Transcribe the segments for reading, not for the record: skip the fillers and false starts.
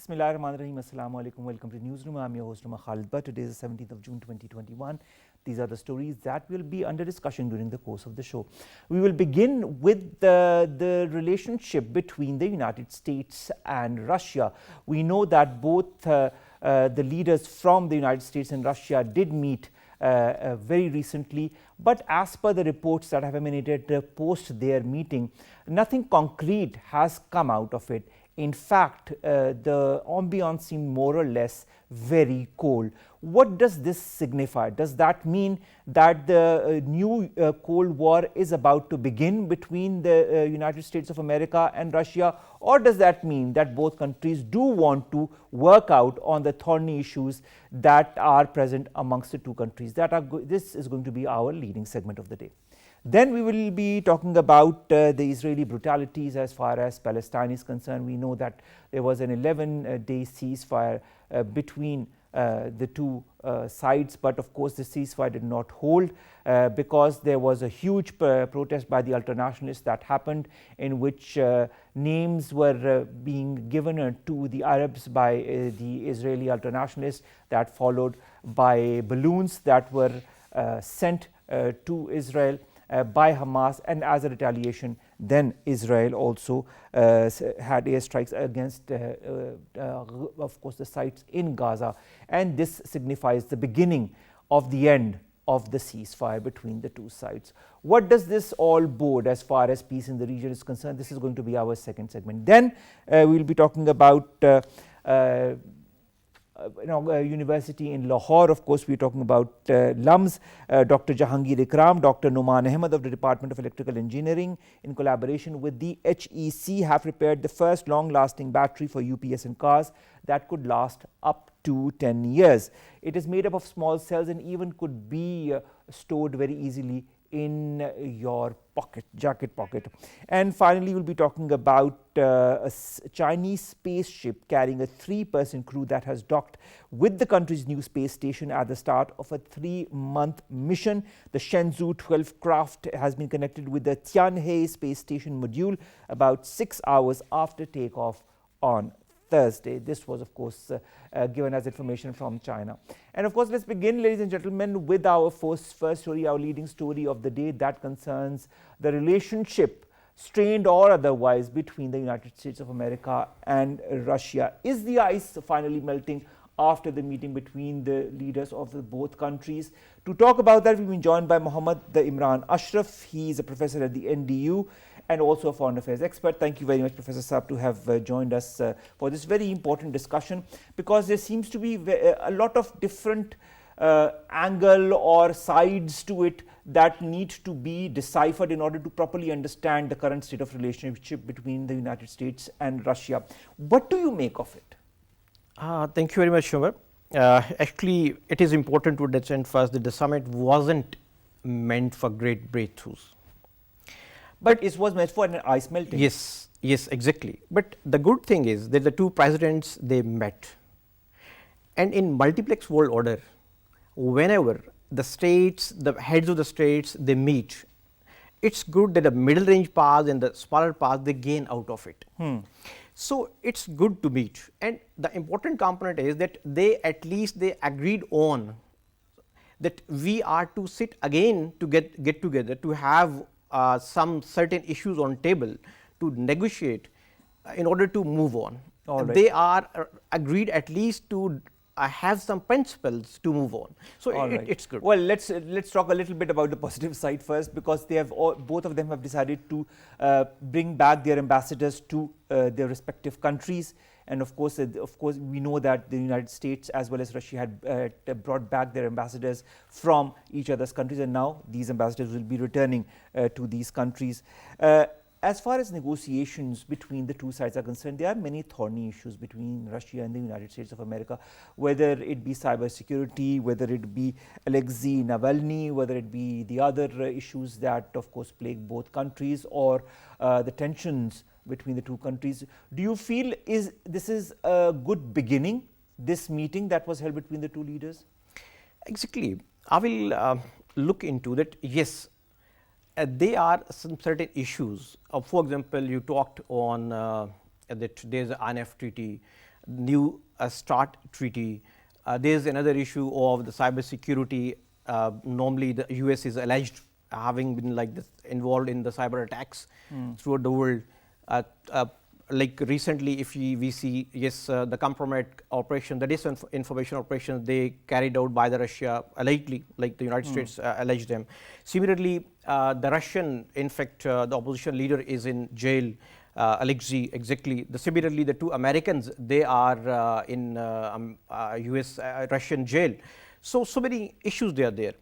Bismillahirrahmanirrahim. Assalamu alaikum. Welcome to Newsroom. I'm your host, Umar Khalid. But today is the 17th of June 2021. These are the stories that will be under discussion during the course of the show. We will begin with the relationship between the United States and Russia. We know that both the leaders from the United States and Russia did meet very recently, but as per the reports that have emanated post their meeting, nothing concrete has come out of it. In fact, the ambiance seemed more or less very cold. What does this signify? Does that mean that the new Cold War is about to begin between the United States of America and Russia, or does that mean that both countries do want to work out on the thorny issues that are present amongst the two countries? This is going to be our leading segment of the day. Then we will be talking about the Israeli brutalities as far as Palestine is concerned. We know that there was an 11-day ceasefire between the two sides, but of course the ceasefire did not hold because there was a huge protest by the ultranationalists that happened, in which names were being given to the Arabs by the Israeli ultranationalists, that followed by balloons that were sent to Israel by Hamas, and as a retaliation then Israel also had airstrikes against of course the sites in Gaza, and this signifies the beginning of the end of the ceasefire between the two sides. What does this all bode as far as peace in the region is concerned? This is going to be our second segment. Then we will be talking about university in Lahore. Of course, we are talking about LUMS, Dr. Jahangir Ikram, Dr. Numan Ahmed of the Department of Electrical Engineering, in collaboration with the HEC, have prepared the first long-lasting battery for UPS in cars that could last up to 10 years. It is made up of small cells and even could be stored very easily in your jacket pocket. And finally, we'll be talking about a Chinese spaceship carrying a 3-person crew that has docked with the country's new space station at the start of a 3-month mission. The Shenzhou 12 craft has been connected with the Tianhe space station module about 6 hours after takeoff on Thursday. This was, of course, given as information from China. And of course, let's begin, ladies and gentlemen, with our first story, our leading story of the day, that concerns the relationship, strained or otherwise, between the United States of America and Russia. Is the ice finally melting after the meeting between the leaders of both countries? To talk about that, we've been joined by Mohammad Imran Ashraf. He is a professor at the NDU and also a foreign affairs expert. Thank you very much, Professor Saab, to have joined us for this very important discussion, because there seems to be a lot of different angle or sides to it that need to be deciphered in order to properly understand the current state of relationship between the United States and Russia. What do you make of it? Thank you very much, Shumar. Actually, it is important to understand first that the summit wasn't meant for great breakthroughs. But it was meant for an ice melting. Yes, exactly. But the good thing is that the two presidents, they met, and in multiplex world order, whenever the states, the heads of the states, they meet, it's good that the middle range powers and the smaller powers, they gain out of it. So it's good to meet, and the important component is that they agreed on that we are to sit again to get together to have some certain issues on table to negotiate in order to move on. Right. They are agreed at least to have some principles to move on. So it's good. Well, let's talk a little bit about the positive side first, because they have both of them have decided to bring back their ambassadors to their respective countries. And of course, we know that the United States as well as Russia had brought back their ambassadors from each other's countries, and now these ambassadors will be returning to these countries. As far as negotiations between the two sides are concerned, there are many thorny issues between Russia and the United States of America, whether it be cybersecurity, whether it be Alexei Navalny, whether it be the other issues that of course plague both countries, or the tensions between the two countries. Do you feel this is a good beginning, this meeting that was held between the two leaders? Exactly. I will look into that. Yes, there are some certain issues. For example, you talked on that there is an INF treaty, new START treaty. There is another issue of the cyber security. Normally, the US is alleged having been like this involved in the cyber attacks throughout the world. Like recently, if we see, yes, the Compromat operation, the disinformation operation they carried out by the Russia allegedly, like the United States alleged them. Similarly, the Russian, in fact, the opposition leader is in jail, Alexei, exactly. Similarly, the two Americans, they are in US, Russian jail. So many issues they are there.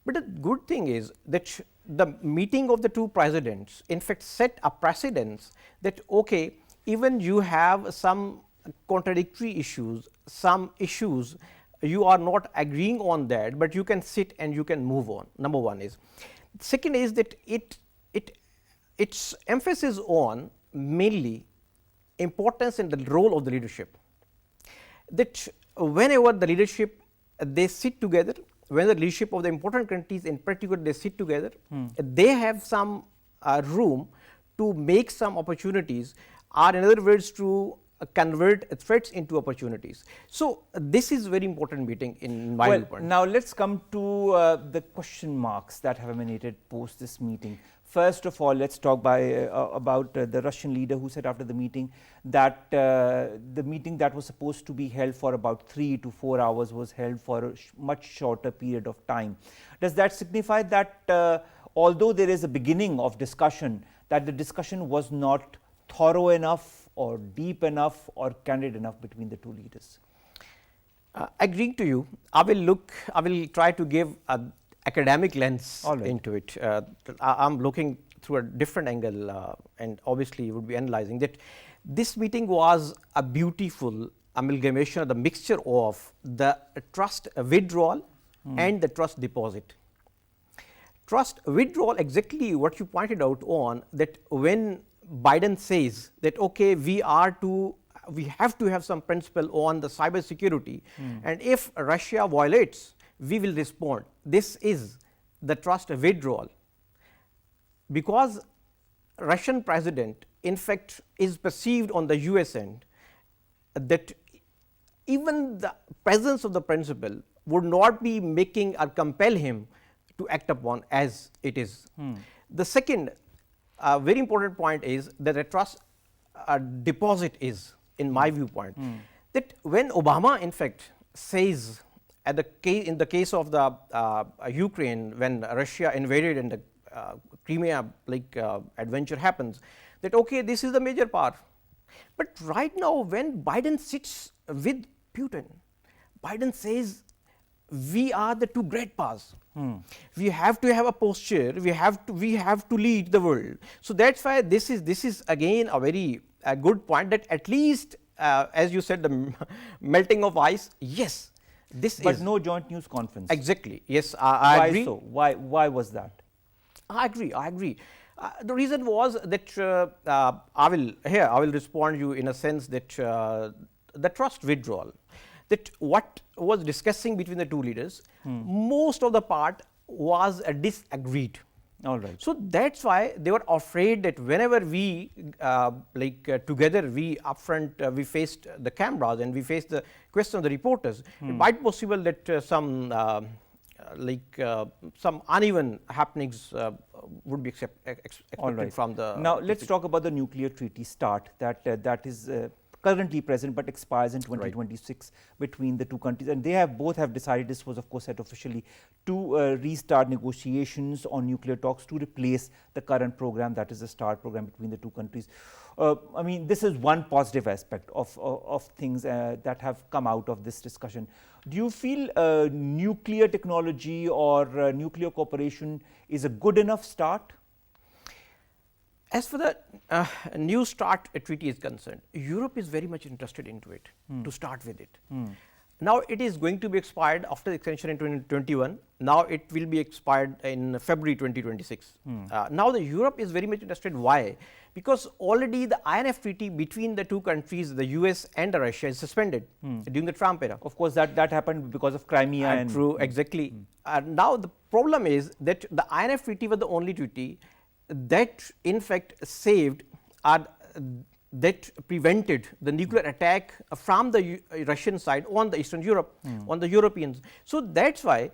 But the good thing is that the meeting of the two presidents in fact set a precedence that okay, even you have some contradictory issues, some issues you are not agreeing on that, but you can sit and you can move on. Number one is. Second is that its emphasis on mainly importance and the role of the leadership. That whenever the leadership they sit together, when the leadership of the important countries in particular they sit together, they have some room to make some opportunities, or in other words to convert threats into opportunities. So this is very important meeting in my viewpoint. Now let's come to the question marks that have emanated post this meeting. First of all, let's talk about the Russian leader who said after the meeting that the meeting that was supposed to be held for about 3 to 4 hours was held for a much shorter period of time. Does that signify that although there is a beginning of discussion, that the discussion was not thorough enough or deep enough or candid enough between the two leaders? Agreeing to you, I will try to give an academic lens into it. I am looking through a different angle and obviously would be analyzing that this meeting was a beautiful amalgamation of the mixture of the trust withdrawal and the trust deposit. Trust withdrawal, exactly what you pointed out on, that when Biden says that okay, we have to have some principle on the cyber security, and if Russia violates, we will respond. This is the trust withdrawal, because Russian president in fact is perceived on the US end that even the presence of the principle would not be making or compel him to act upon as it is. The second very important point is that a trust deposit is, in my viewpoint, that when Obama in fact says in the case of the Ukraine, when Russia invaded and the Crimea adventure happens, that okay, this is the major power. But right now when Biden sits with Putin, Biden says we are the two great powers. We have to have a posture. We have to lead the world. So that's why this is again a very good point, that at least as you said, the melting of ice. Yes, but no joint news conference. Exactly. Yes, I agree. Why so? Why was that? I agree. The reason was that I will respond you in a sense that the trust withdrawal, that what was discussing between the two leaders, most of the part was disagreed. All right. So that's why they were afraid that whenever we together we upfront we faced the cameras and we faced the question of the reporters, it might be possible that some uneven happenings would be expected from the. Now let's talk about the nuclear treaty START that is currently present but expires in 2026 between the two countries, and they both have decided, this was of course said officially, to restart negotiations on nuclear talks to replace the current program, that is the START program between the two countries. I mean, this is one positive aspect of things that have come out of this discussion. Do you feel nuclear technology or nuclear cooperation is a good enough start? As for the new START treaty is concerned, Europe is very much interested into it to start with it. Now it is going to be expired after the extension in 2021. Now it will be expired in February 2026. Now the Europe is very much interested. Why? Because already the INF treaty between the two countries, the US and Russia, is suspended during the Trump era. Of course, that happened because of Crimea. And true, exactly. Now the problem is that the INF treaty was the only treaty that in fact saved that prevented the nuclear attack from the Russian side on the Eastern Europe, on the Europeans. So, that is why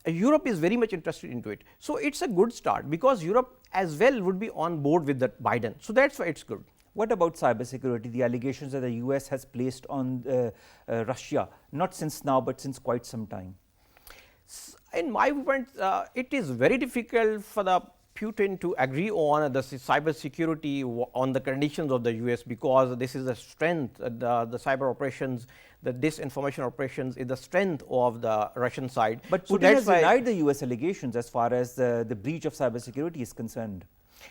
Europe is very much interested into it. So, it is a good start, because Europe as well would be on board with that Biden. So, that is why it is good. What about cybersecurity, the allegations that the US has placed on Russia, not since now, but since quite some time? In my point, it is very difficult for the Putin to agree on the cyber security on the conditions of the US, because this is the strength, the cyber operations, the disinformation operations is the strength of the Russian side. But Putin has denied the US allegations as far as the breach of cyber security is concerned.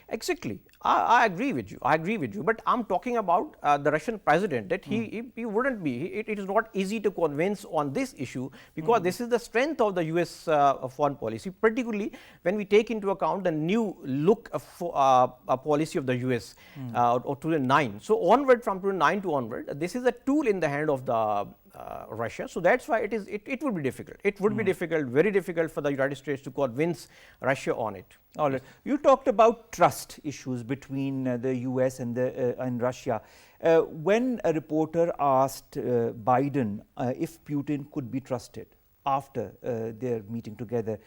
Exactly, I agree with you. I agree with you. But I'm talking about the Russian president, that he wouldn't be. It is not easy to convince on this issue, because this is the strength of the US foreign policy, particularly when we take into account the new look of policy of the US or 2009. So onward, from 2009 to onward, this is a tool in the hand of the Russia. So that is why it would be difficult. It would be difficult, very difficult for the United States to convince Russia on it. All right. You talked about trust issues between the US and Russia. When a reporter asked Biden if Putin could be trusted after their meeting together,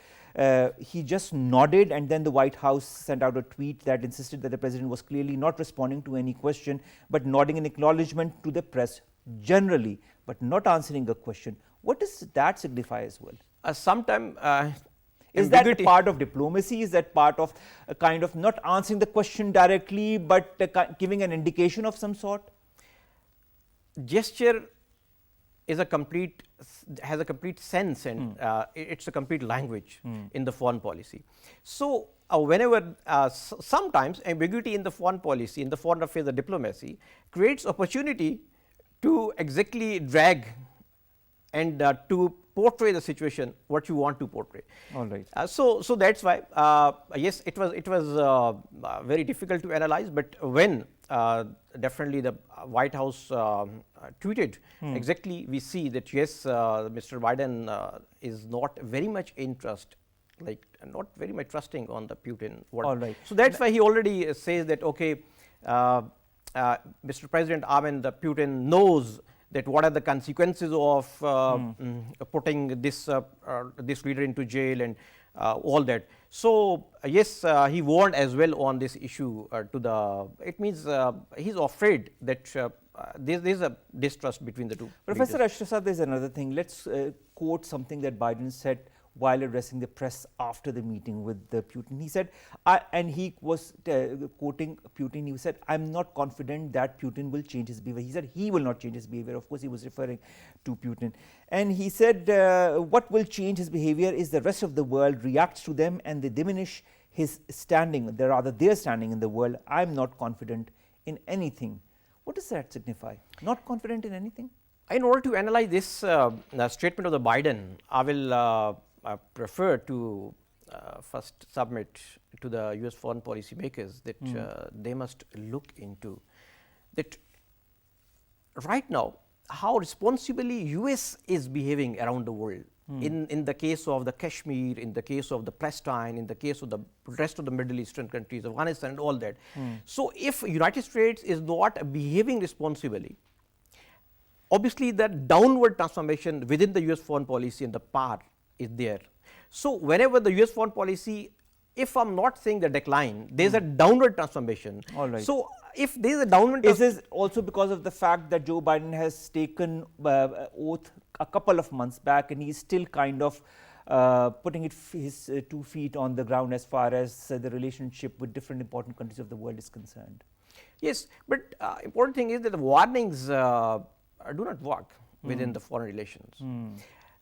he just nodded, and then the White House sent out a tweet that insisted that the president was clearly not responding to any question, but nodding in acknowledgement to the press generally, but not answering a question. What does that signify as well? Sometime is that part of diplomacy? Is that part of a kind of not answering the question directly, but giving an indication of some sort? Gesture is has a complete sense, and it's a complete language in the foreign policy. So whenever sometimes ambiguity in the foreign policy, in the foreign affairs, the diplomacy creates opportunity to exactly drag and to portray the situation what you want to portray. All right. So that's why yes, it was very difficult to analyze, but when definitely the White House tweeted exactly, we see that yes, Mr. Biden is not very much not very much trusting on the Putin. All right. So that's why he already says that okay, Mr. President, the Putin knows that what are the consequences of putting this leader into jail and all that. So yes, he warned as well on this issue to the. It means he's afraid that there is a distrust between the two. Professor Ashraf, there is another thing. Let's quote something that Biden said while addressing the press after the meeting with Putin. He said, and he was quoting Putin, he said, "I'm not confident that Putin will change his behavior." He said he will not change his behavior. Of course, he was referring to Putin. And he said, what will change his behavior is the rest of the world reacts to them and they diminish his standing, rather their standing in the world. I'm not confident in anything. What does that signify? Not confident in anything? In order to analyze this statement of the Biden, I will prefer to first submit to the US foreign policy makers that they must look into that right now how responsibly US is behaving around the world. In the case of the Kashmir, in the case of the Palestine, in the case of the rest of the Middle Eastern countries, Afghanistan and all that. So if United States is not behaving responsibly, obviously that downward transformation within the US foreign policy and the power is there. So whenever the US foreign policy, if I'm not saying the decline, there's a downward transformation. All right. So if there's a downward is this also because of the fact that Joe Biden has taken oath a couple of months back and he's still kind of putting his 2 feet on the ground as far as the relationship with different important countries of the world is concerned? Yes, but important thing is that the warnings do not work within the foreign relations.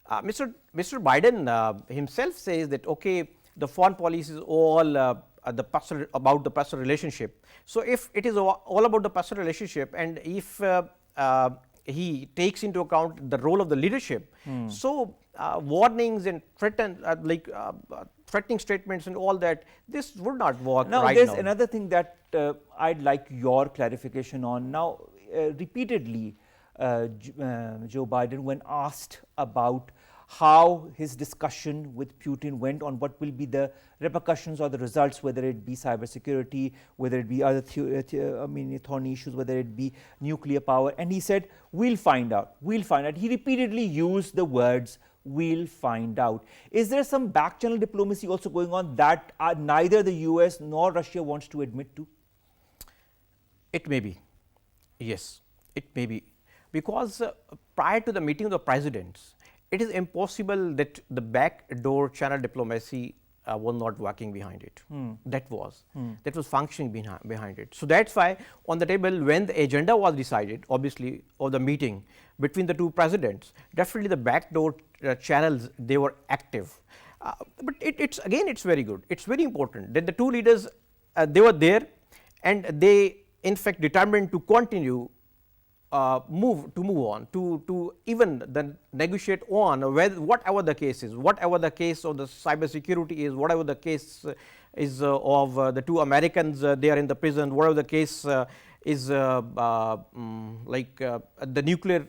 Mr. Biden himself says that okay, the foreign policy is all about the personal relationship. So if it is all about the personal relationship, and if he takes into account the role of the leadership, so warnings and threatening statements and all that, this would not work. Now right there's now. another thing that I'd like your clarification on. Now repeatedly Joe Biden, when asked about how his discussion with Putin went on what will be the repercussions or the results, whether it be cybersecurity, whether it be other thorny issues, whether it be nuclear power. And he said, we'll find out, we'll find out. He repeatedly used the words, we'll find out. Is there some back channel diplomacy also going on that neither the US nor Russia wants to admit to? It may be, yes, it may be, because prior to the meeting of the presidents, it is impossible that the backdoor channel diplomacy was not working behind it. That was functioning behind it. So that's why on the table, when the agenda was decided, obviously, of the meeting between the two presidents, definitely the backdoor channels, they were active. But it's again, it's very good. It's very important that the two leaders, they were there, and they in fact determined to continue move on to even then negotiate on whatever the case is, whatever the case of the cyber security is, whatever the case is of the two Americans they are in the prison, whatever the case is like the nuclear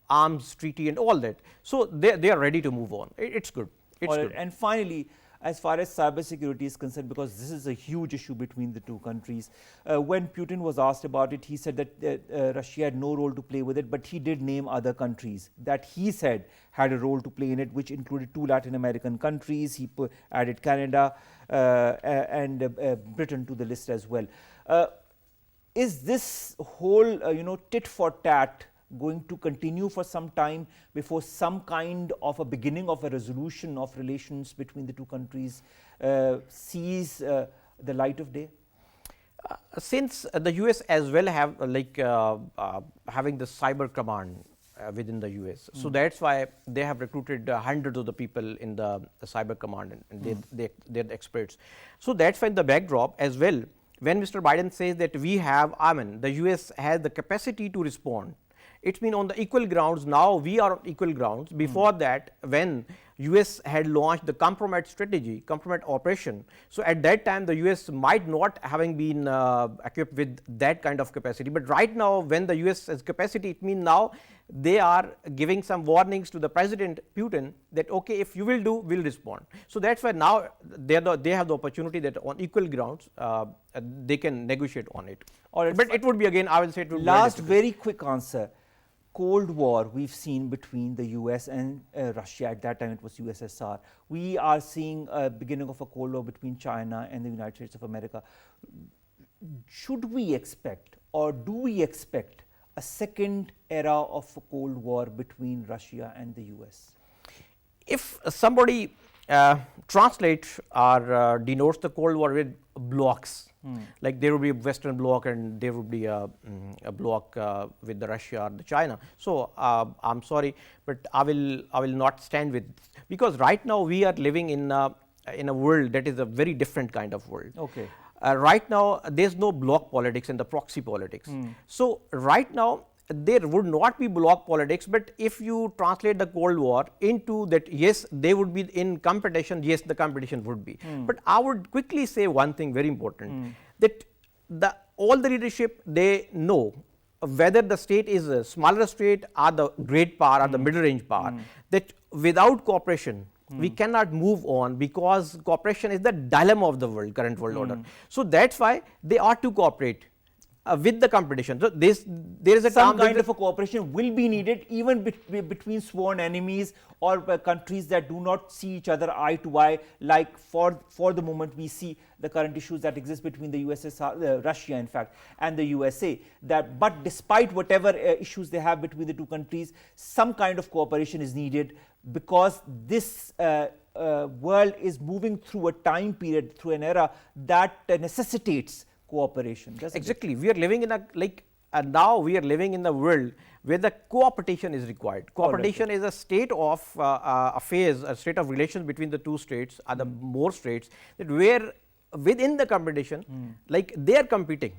arms treaty and all that. So they are ready to move on. It's good. It's good. And finally, as far as cybersecurity is concerned, because this is a huge issue between the two countries, when Putin was asked about it, he said that Russia had no role to play with it, but he did name other countries that he said had a role to play in it, which included 2 Latin American countries. He added Canada and Britain to the list as well. Is this whole tit for tat going to continue for some time before some kind of a beginning of a resolution of relations between the two countries sees the light of day? Since the US as well have having the cyber command within the US, so that's why they have recruited hundreds of the people in the cyber command, and they're the experts. So that's why in the backdrop as well, when Mr. Biden says that we have, the US has the capacity to respond, it's been on the equal grounds. Now we are on equal grounds. Before that, when US had launched the compromise strategy, compromise operation, so at that time the US might not having been equipped with that kind of capacity. But right now, when the US has capacity, it means now they are giving some warnings to the President Putin that okay, if you will do, we'll respond. So that's why now they have the opportunity that on equal grounds they can negotiate on it. But it would be again, I will say it would be last very quick answer. Cold War we've seen between the US and Russia. At that time it was USSR. We are seeing a beginning of a Cold War between China and the United States of America. Should we expect, or do we expect, a second era of a Cold War between Russia and the US? If somebody translates or denotes the Cold War with blocks, like there would be a Western bloc and there would be a bloc with the Russia or the China. So I'm sorry, but I will not stand with, because right now we are living in a world that is a very different kind of world. Okay. Right now there's no bloc politics and the proxy politics. So right now there would not be bloc politics, but if you translate the Cold War into that, yes, they would be in competition, yes, the competition would be. But I would quickly say one thing very important, that all the leadership, they know whether the state is a smaller state or the great power or the middle range power, that without cooperation, we cannot move on, because cooperation is the dilemma of the world, current world order. So that's why they ought to cooperate with the competition. So there is a some kind of a cooperation will be needed, even between sworn enemies or countries that do not see each other eye to eye, like for the moment we see the current issues that exist between the USSR, Russia in fact, and the USA. But despite whatever issues they have between the two countries, some kind of cooperation is needed, because this world is moving through a time period, through an era that necessitates cooperation. Exactly. We are living in now we are living in the world where the cooperation is required. Cooperation is a state of affairs, a state of relations between the two states or the more states, that where within the competition, like they are competing,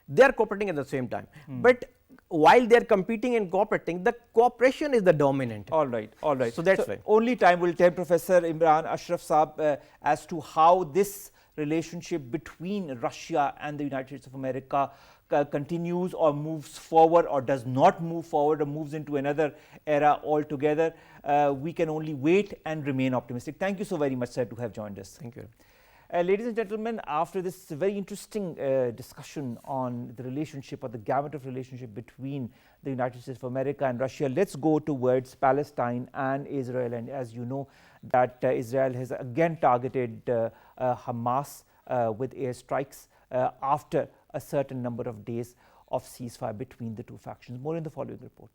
they are cooperating at the same time. But while they are competing and cooperating, the cooperation is the dominant. All right, all right. So that's why. Only time will tell Professor Imran Ashraf Saab as to how this relationship between Russia and the United States of America continues or moves forward or does not move forward or moves into another era altogether. We can only wait and remain optimistic. Thank you so very much, sir, to have joined us. Thank you. Ladies and gentlemen, after this very interesting discussion on the relationship or the gamut of relationship between the United States of America and Russia, let's go towards Palestine and Israel. And as you know, that Israel has again targeted Hamas with airstrikes after a certain number of days of ceasefire between the two factions. More in the following report.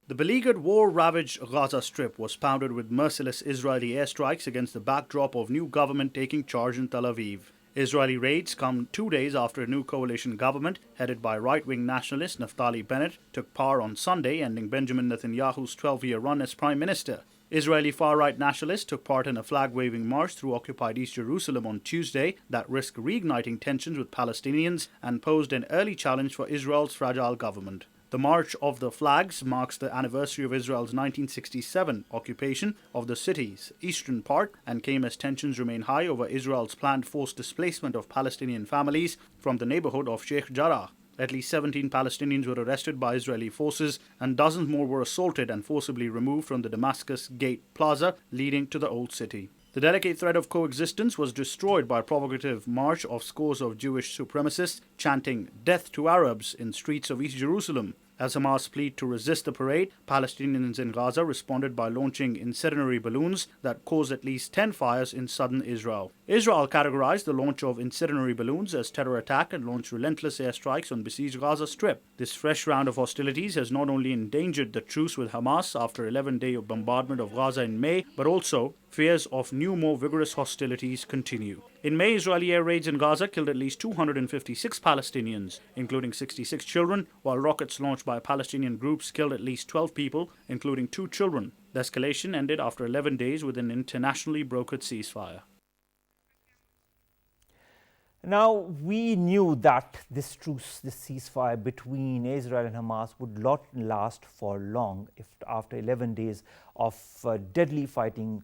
The beleaguered, war-ravaged Gaza Strip was pounded with merciless Israeli airstrikes against the backdrop of new government taking charge in Tel Aviv. Israeli raids come 2 days after a new coalition government, headed by right-wing nationalist Naftali Bennett, took power on Sunday, ending Benjamin Netanyahu's 12-year run as prime minister. Israeli far-right nationalists took part in a flag-waving march through occupied East Jerusalem on Tuesday that risked reigniting tensions with Palestinians and posed an early challenge for Israel's fragile government. The March of the Flags marks the anniversary of Israel's 1967 occupation of the city's eastern part and came as tensions remain high over Israel's planned forced displacement of Palestinian families from the neighborhood of Sheikh Jarrah. At least 17 Palestinians were arrested by Israeli forces and dozens more were assaulted and forcibly removed from the Damascus Gate Plaza leading to the Old City. The delicate thread of coexistence was destroyed by a provocative march of scores of Jewish supremacists chanting "Death to Arabs" in streets of East Jerusalem. As Hamas pleaded to resist the parade, Palestinians in Gaza responded by launching incendiary balloons that caused at least 10 fires in southern Israel. Israel categorized the launch of incendiary balloons as terror attack and launched relentless airstrikes on besieged Gaza Strip. This fresh round of hostilities has not only endangered the truce with Hamas after 11 days of bombardment of Gaza in May, but also fears of new, more vigorous hostilities continue. In May, Israeli air raids in Gaza killed at least 256 Palestinians, including 66 children, while rockets launched by Palestinian groups killed at least 12 people, including 2 children. The escalation ended after 11 days with an internationally brokered ceasefire. Now, we knew that this truce, this ceasefire between Israel and Hamas would not last for long if after 11 days of deadly fighting,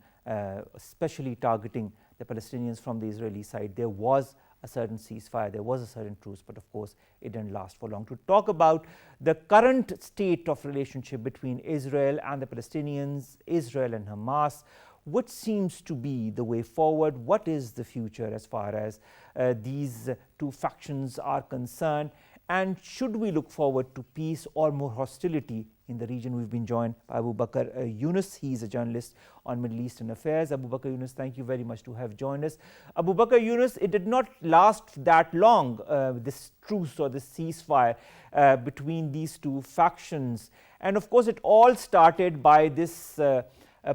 especially targeting the Palestinians from the Israeli side, there was a certain ceasefire, there was a certain truce, but of course it didn't last for long. To talk about the current state of relationship between Israel and the Palestinians, Israel and Hamas, what seems to be the way forward? What is the future as far as these two factions are concerned? And should we look forward to peace or more hostility in the region? We've been joined by Abu Bakr Yunus. He's a journalist on Middle Eastern affairs. Abu Bakr Yunus, thank you very much to have joined us. Abu Bakr Yunus, it did not last that long, this truce or this ceasefire between these two factions. And of course, it all started by this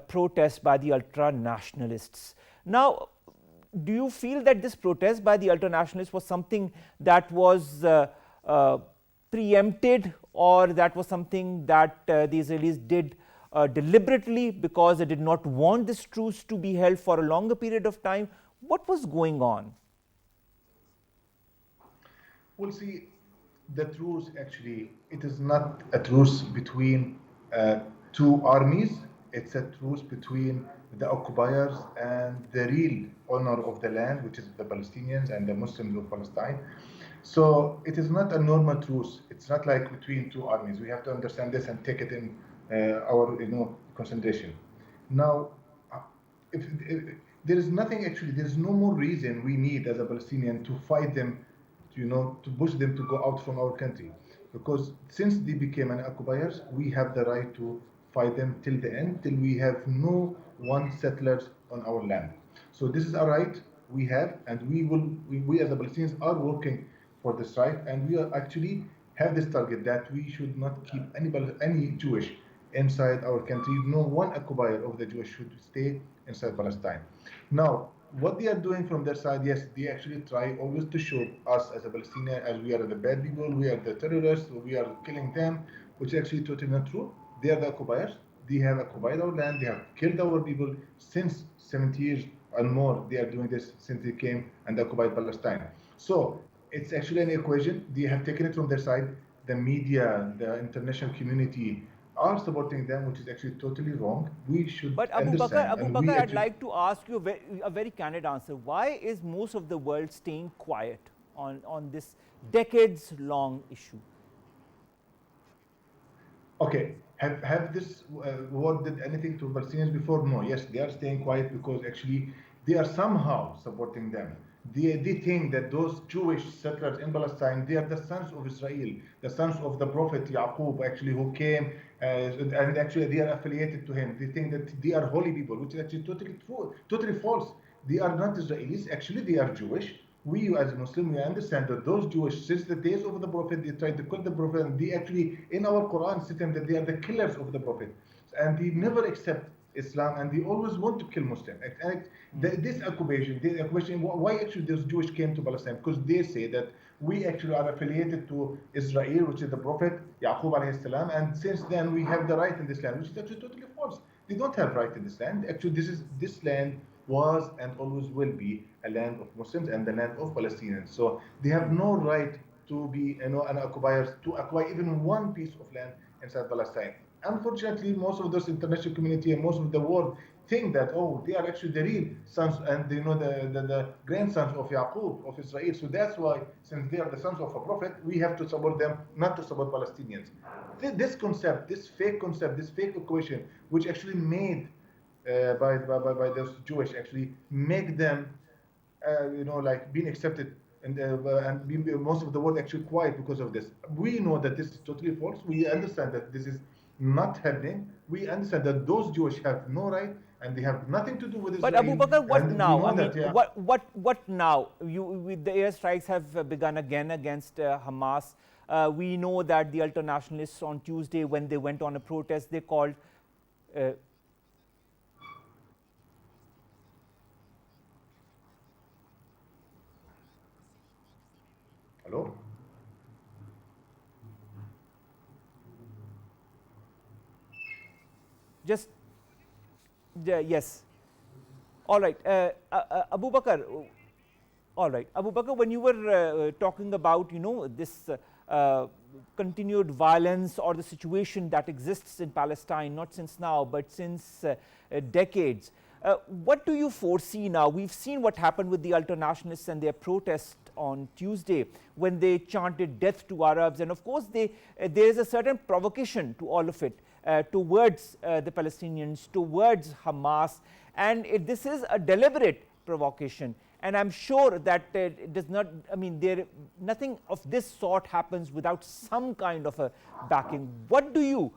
protest by the ultra-nationalists. Now, do you feel that this protest by the ultra-nationalists was something that was preempted, or that was something that the Israelis did deliberately because they did not want this truce to be held for a longer period of time? What was going on? Well, see, the truce actually, it is not a truce between two armies. It's a truce between the occupiers and the real owner of the land, which is the Palestinians and the Muslims of Palestine. So it is not a normal truce. It's not like between two armies. We have to understand this and take it in our consideration. Now, if there is nothing actually, there is no more reason we need as a Palestinian to fight them, to push them to go out from our country. Because since they became an occupiers, we have the right to fight them till the end, till we have no one settlers on our land. So this is a right we have, and we as the Palestinians are working for this right, and we are actually have this target that we should not keep any Jewish inside our country. No one occupier of the Jewish should stay inside Palestine. Now, what they are doing from their side, yes, they actually try always to show us as a Palestinian as we are the bad people, we are the terrorists, we are killing them, which is actually totally not true. They are the occupiers. They have occupied our land. They have killed our people since 70 years and more. They are doing this since they came and occupied Palestine. So it's actually an equation. They have taken it from their side. The media, the international community, are supporting them, which is actually totally wrong. We should But understand, Abu and Bakr, we I'd actually like to ask you a very candid answer. Why is most of the world staying quiet on this decades-long issue? okay. Have this war did anything to Palestinians before? No. Yes, they are staying quiet because actually they are somehow supporting them. They think that those Jewish settlers in Palestine, they are the sons of Israel, the sons of the prophet Yaqub, actually, who came, and actually they are affiliated to him. They think that they are holy people, which is actually totally true, totally false. They are not Israelis. Actually, they are Jewish. We as Muslims, we understand that those Jewish, since the days of the Prophet, they tried to kill the Prophet, and they actually, in our Quran, system that they are the killers of the Prophet. And they never accept Islam, and they always want to kill Muslims. And this occupation, why actually those Jewish came to Palestine? Because they say that we actually are affiliated to Israel, which is the Prophet Yaqub alayhi salam, and since then we have the right in this land, which is actually totally false. They don't have right in this land. Actually, this land was and always will be a land of Muslims and the land of Palestinians. So they have no right to be, an occupiers, to acquire even one piece of land inside Palestine. Unfortunately, most of those international community and most of the world think that, oh, they are actually the real sons and the grandsons of Yaqub, of Israel. So that's why, since they are the sons of a prophet, we have to support them, not to support Palestinians. This concept, this fake equation, which actually made by those Jewish, actually make them, like being accepted, and most of the world actually quiet because of this. We know that this is totally false. We understand that this is not happening. We understand that those Jewish have no right and they have nothing to do with But Abu Israel. Bakr, what And we now? know I mean, that, yeah. what now? The airstrikes have begun again against Hamas. We know that the ultra-nationalists on Tuesday, when they went on a protest, they called. Uh, Hello? just yes. All right, Abu Bakr. All right, Abu Bakr, when you were talking about, this continued violence or the situation that exists in Palestine, not since now, but since decades, what do you foresee now? We've seen what happened with the ultra-nationalists and their protest on Tuesday when they chanted death to Arabs. And of course, there is a certain provocation to all of it, towards the Palestinians, towards Hamas. And this is a deliberate provocation. And I'm sure that it does not, I mean, nothing of this sort happens without some kind of a backing. What do you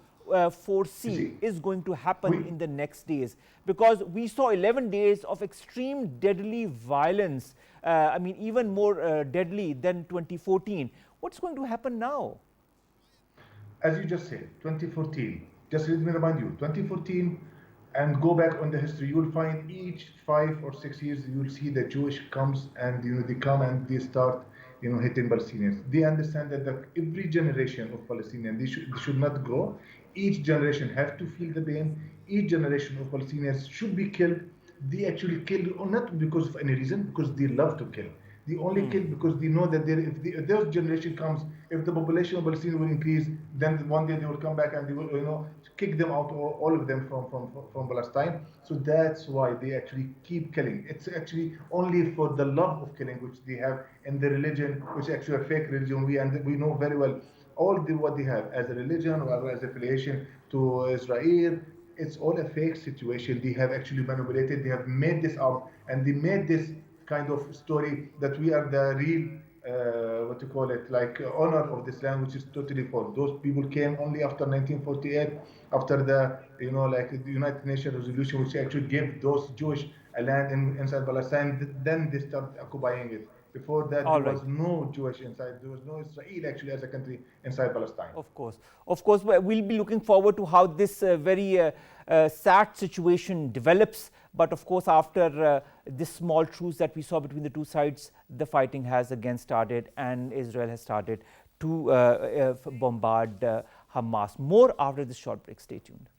foresee is going to happen in the next days? Because we saw 11 days of extreme deadly violence, I mean, even more deadly than 2014. What's going to happen now? As you just said, 2014, just let me remind you, 2014, and go back on the history, you will find each 5 or 6 years, you will see the Jewish comes and, they come and they start, hitting Palestinians. They understand that every generation of Palestinians, they should not grow. Each generation have to feel the pain. Each generation of Palestinians should be killed. They actually kill not because of any reason, because they love to kill. They only kill because they know that if their generation comes, if the population of Palestine will increase, then one day they will come back and they will, kick them out, all of them from Palestine. So that's why they actually keep killing. It's actually only for the love of killing, which they have in the religion, which is actually a fake religion. We know very well what they have as a religion or as affiliation to Israel. It's all a fake situation. They have actually manipulated. They have made this up, and they made this kind of story that we are the real, owner of this land, which is totally false. Those people came only after 1948, after the, the United Nations resolution, which actually gave those Jewish a land inside Palestine. Then they started occupying it. Before that, there was no Jewish inside. There was no Israel actually as a country inside Palestine. Of course, we'll be looking forward to how this very sad situation develops. But of course, after this small truce that we saw between the two sides, the fighting has again started, and Israel has started to bombard Hamas. More after this short break. Stay tuned.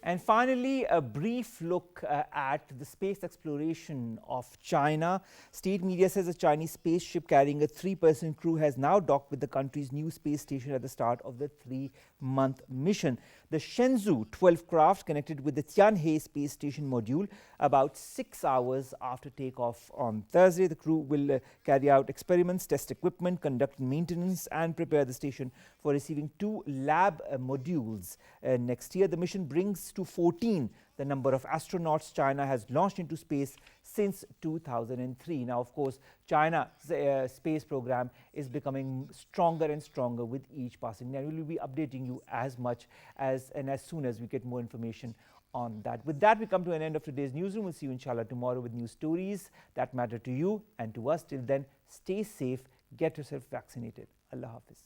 And finally, a brief look at the space exploration of China. State media says a Chinese spaceship carrying a 3-person crew has now docked with the country's new space station at the start of the 3-month mission. The Shenzhou 12 craft connected with the Tianhe space station module about 6 hours after takeoff on Thursday. The crew will carry out experiments, test equipment, conduct maintenance and prepare the station for receiving 2 lab modules next year. The mission brings to 14 the number of astronauts China has launched into space since 2003. Now, of course, China's space program is becoming stronger and stronger with each passing day. We will be updating you as much as and as soon as we get more information on that. With that, we come to an end of today's newsroom. We'll see you inshallah tomorrow with news stories that matter to you and to us. Till then, stay safe, get yourself vaccinated. Allah Hafiz.